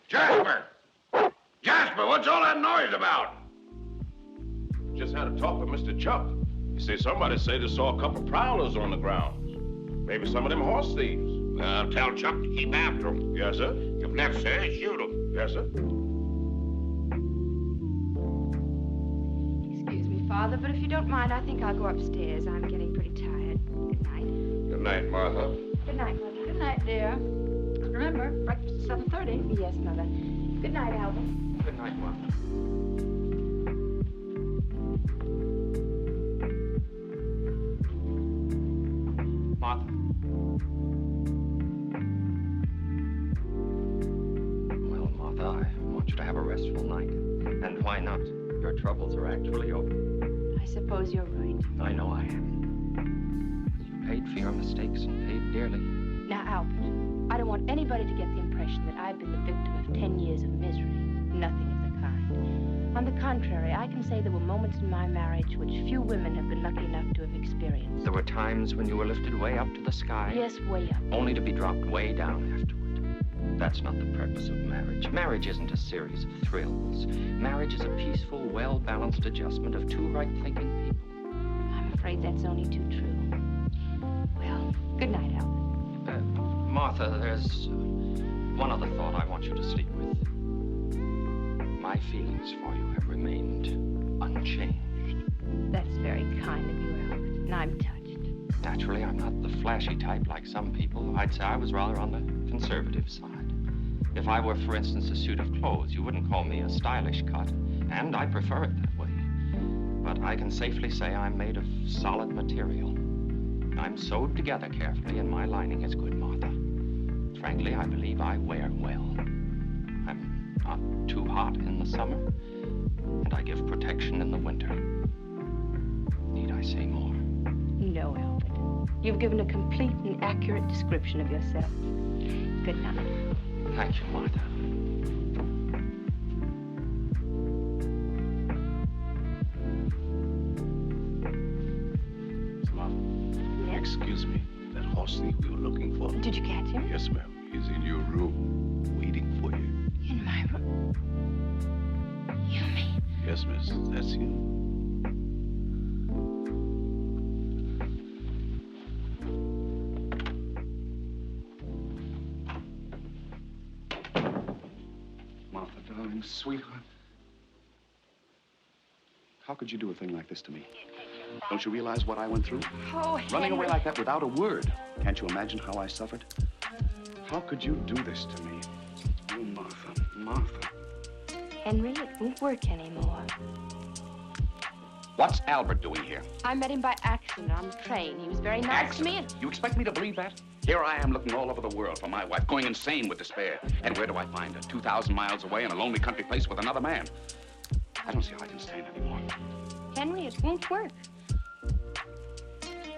Jasper! Jasper, what's all that noise about? Just had a talk with Mr. Chuck. You see, somebody said they saw a couple prowlers on the grounds. Maybe some of them horse thieves. Tell Chuck to keep after them. Yes, sir. If necessary, shoot them. Yes, sir. Excuse me, Father, but if you don't mind, I think I'll go upstairs. I'm getting pretty tired. Good night. Good night, Martha. Good night, Mother. Good night, dear. Remember, breakfast is 7:30. Yes, Mother. Good night, Alvin. Good night, Martha. Martha. Well, Martha, I want you to have a restful night. And why not? Your troubles are actually over. I suppose you're right. I know I am. You paid for your mistakes and paid dearly. Now, Albert, I don't want anybody to get the impression that I've been the victim of 10 years of misery. Nothing of the kind. On the contrary, I can say there were moments in my marriage which few women have been lucky enough to have experienced. There were times when you were lifted way up to the sky. Yes, way up. Only to be dropped way down afterward. That's not the purpose of marriage. Marriage isn't a series of thrills. Marriage is a peaceful, well-balanced adjustment of two right-thinking people. I'm afraid that's only too true. Well, good night, Albert. Martha, there's one other thought I want you to sleep with. My feelings for you have remained unchanged. That's very kind of you, Albert, and I'm touched. Naturally, I'm not the flashy type like some people. I'd say I was rather on the conservative side. If I were, for instance, a suit of clothes, you wouldn't call me a stylish cut, and I prefer it that way. But I can safely say I'm made of solid material. I'm sewed together carefully, and my lining is good, Martha. Frankly, I believe I wear well. I'm not too hot in the summer, and I give protection in the winter. Need I say more? No, Albert. You've given a complete and accurate description of yourself. Good night. Thank you, Martha. Excuse me, that horse thief we were looking for. Did you catch him? Yes, ma'am. He's in your room, waiting for you. In my room? You mean? Yes, miss, that's him. Martha, darling, sweetheart. How could you do a thing like this to me? Don't you realize what I went through? Oh, Running Henry. away like that without a word. Can't you imagine how I suffered? How could you do this to me? Oh, Martha, Martha. Henry, it won't work anymore. What's Albert doing here? I met him by accident on the train. He was very nice to me. And... You expect me to believe that? Here I am looking all over the world for my wife, going insane with despair. And where do I find her? 2,000 miles away in a lonely country place with another man. I don't see how I can stand anymore. Henry, it won't work.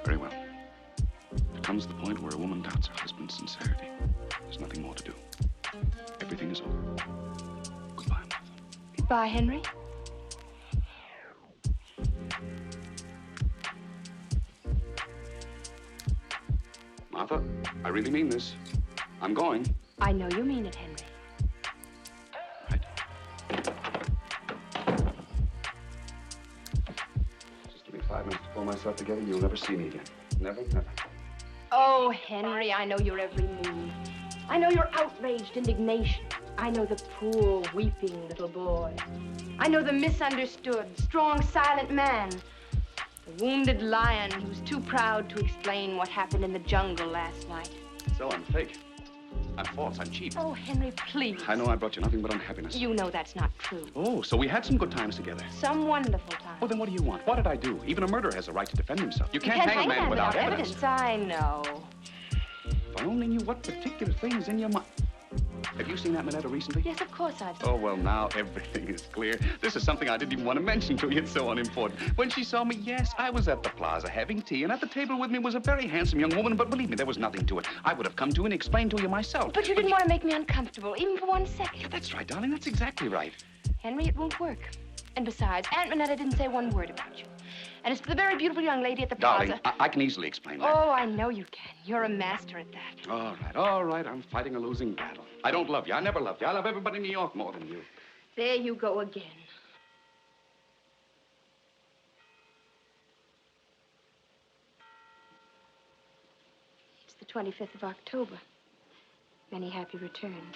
Very well. There comes the point where a woman doubts her husband's sincerity. There's nothing more to do. Everything is over. Goodbye, Martha. Goodbye, Henry. Martha, I really mean this. I'm going. I know you mean it, Henry. Right. Just give me 5 minutes to pull myself together, you'll never see me again. Never, never. Oh, Henry, I know your every move. I know your outraged indignation. I know the poor, weeping little boy. I know the misunderstood, strong, silent man. The wounded lion who's too proud to explain what happened in the jungle last night. So I'm fake. I'm false. I'm cheap. Oh, Henry, please. I know I brought you nothing but unhappiness. You know that's not true. Oh, so we had some good times together. Some wonderful times. Well, then what do you want? What did I do? Even a murderer has a right to defend himself. You can't hang a man without evidence. I know. If I only knew what particular thing's in your mind. Have you seen that Minetta recently? Yes, of course I've seen Oh, well, now everything is clear. This is something I didn't even want to mention to you. It's so unimportant. When she saw me, yes, I was at the plaza having tea, and at the table with me was a very handsome young woman, but believe me, there was nothing to it. I would have come to and explained to you myself. But you didn't want to make me uncomfortable, even for 1 second. Yeah, that's right, darling. That's exactly right. Henry, it won't work. And besides, Aunt Minetta didn't say one word about you. And it's the very beautiful young lady at the Darling, plaza. I can easily explain that. Oh, I know you can. You're a master at that. All right. I'm fighting a losing battle. I don't love you. I never loved you. I love everybody in New York more than you. There you go again. It's the 25th of October. Many happy returns.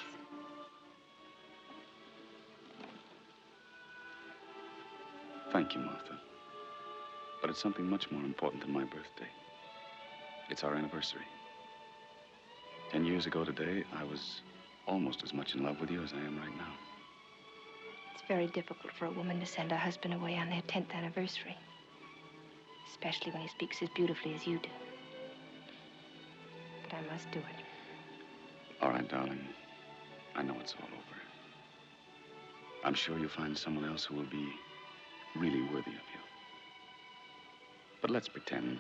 Thank you, Martha. But it's something much more important than my birthday. It's our anniversary. 10 years ago today, I was almost as much in love with you as I am right now. It's very difficult for a woman to send her husband away on their 10th anniversary. Especially when he speaks as beautifully as you do. But I must do it. All right, darling. I know it's all over. I'm sure you'll find someone else who will be really worthy of you. But let's pretend,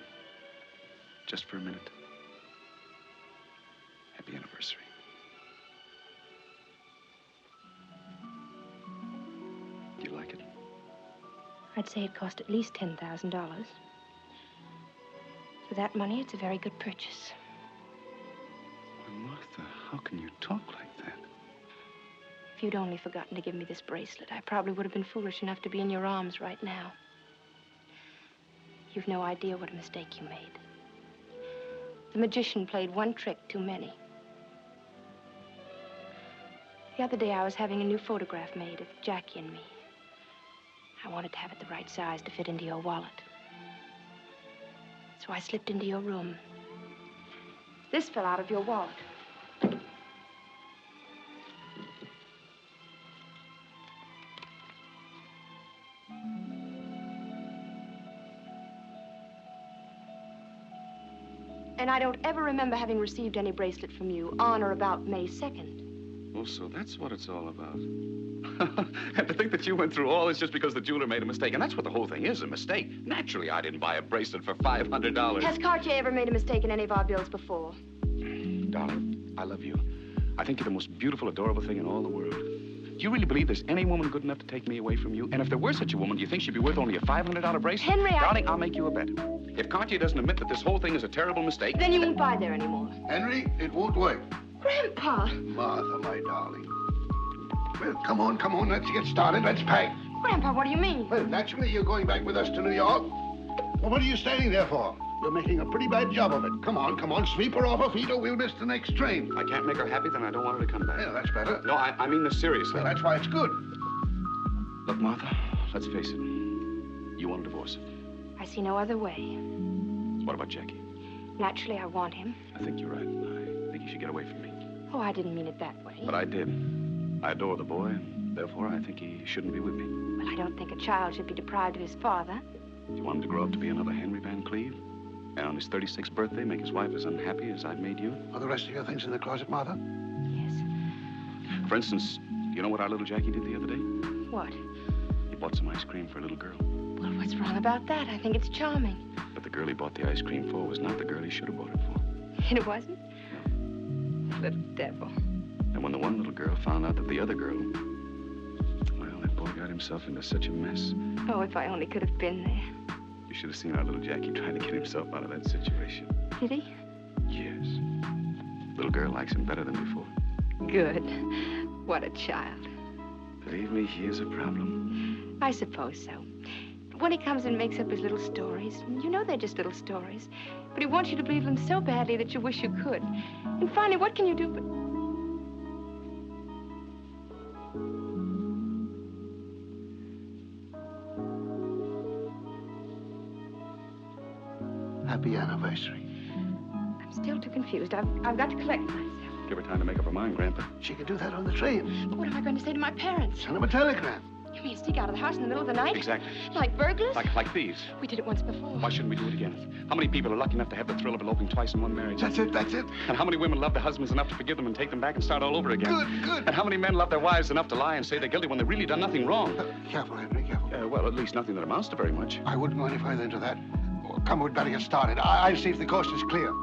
just for a minute. Happy anniversary. Do you like it? I'd say it cost at least $10,000. With that money, it's a very good purchase. Why, Martha, how can you talk like that? If you'd only forgotten to give me this bracelet, I probably would have been foolish enough to be in your arms right now. You've no idea what a mistake you made. The magician played one trick too many. The other day, I was having a new photograph made of Jackie and me. I wanted to have it the right size to fit into your wallet. So I slipped into your room. This fell out of your wallet. And I don't ever remember having received any bracelet from you on or about May 2nd. Oh, so that's what it's all about. And to think that you went through all this just because the jeweler made a mistake. And that's what the whole thing is, a mistake. Naturally, I didn't buy a bracelet for $500. Has Cartier ever made a mistake in any of our bills before? Darling, I love you. I think you're the most beautiful, adorable thing in all the world. Do you really believe there's any woman good enough to take me away from you? And if there were such a woman, do you think she'd be worth only a $500 bracelet? Henry, Darling, I'll make you a bet. If Cartier doesn't admit that this whole thing is a terrible mistake... Then you won't buy there anymore. Henry, it won't work. Grandpa! Martha, my darling. Well, come on, let's get started. Let's pack. Grandpa, what do you mean? Well, naturally, you're going back with us to New York. Well, what are you standing there for? You're making a pretty bad job of it. Come on, sweep her off her feet or we'll miss the next train. I can't make her happy, then I don't want her to come back. Yeah, that's better. No, I mean this seriously. Well, that's why it's good. Look, Martha, let's face it. You want a divorce. I see no other way. What about Jackie? Naturally, I want him. I think you're right. I think you should get away from me. Oh, I didn't mean it that way. But I did. I adore the boy, and therefore I think he shouldn't be with me. Well, I don't think a child should be deprived of his father. Do you want him to grow up to be another Henry Van Cleve? And on his 36th birthday, make his wife as unhappy as I've made you? Are the rest of your things in the closet, Martha? Yes. For instance, you know what our little Jackie did the other day? What? He bought some ice cream for a little girl. Well, what's wrong about that? I think it's charming. But the girl he bought the ice cream for was not the girl he should have bought it for. It wasn't? No. Little devil. And when the one little girl found out that the other girl... Well, that boy got himself into such a mess. Oh, if I only could have been there. You should have seen our little Jackie trying to get himself out of that situation. Did he? Yes. Little girl likes him better than before. Good. What a child. Believe me, he is a problem. I suppose so. But when he comes and makes up his little stories, you know they're just little stories, but he wants you to believe them so badly that you wish you could. And finally, what can you do but... happy anniversary. I'm still too confused. I've got to collect myself. Give her time to make up her mind, Grandpa. She could do that on the train. But what am I going to say to my parents? Send them a telegram. You mean sneak out of the house in the middle of the night? Exactly. Like burglars? Like thieves. We did it once before. Why shouldn't we do it again? How many people are lucky enough to have the thrill of eloping twice in one marriage? That's it, that's it. And how many women love their husbands enough to forgive them and take them back and start all over again? Good. And how many men love their wives enough to lie and say they're guilty when they've really done nothing wrong? Careful, Henry, careful. Well, at least nothing that amounts to very much. I wouldn't go any further into that. Oh, come, we'd better get started. I'll see if the coast is clear.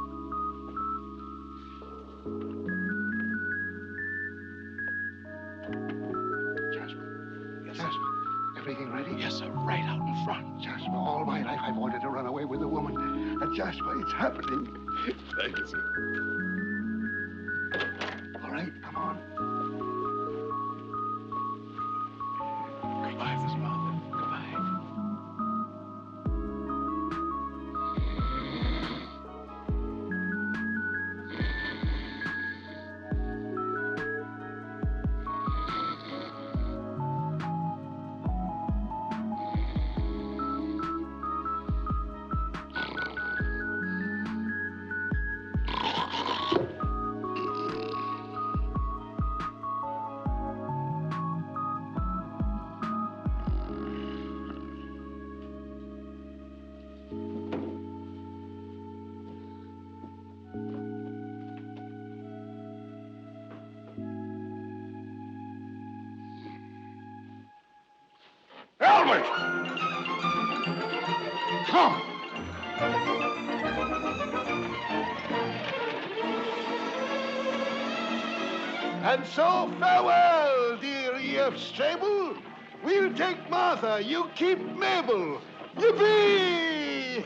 Jasper, everything ready? Yes, sir. Right out in front. Jasper, all my life I've wanted to run away with a woman. And Jasper, it's happening. Thank you, sir. All right, come on. Goodbye, Miss Martha. Goodbye. Albert! Come! And so farewell, dear E.F. Strable. We'll take Martha, you keep Mabel. Yippee!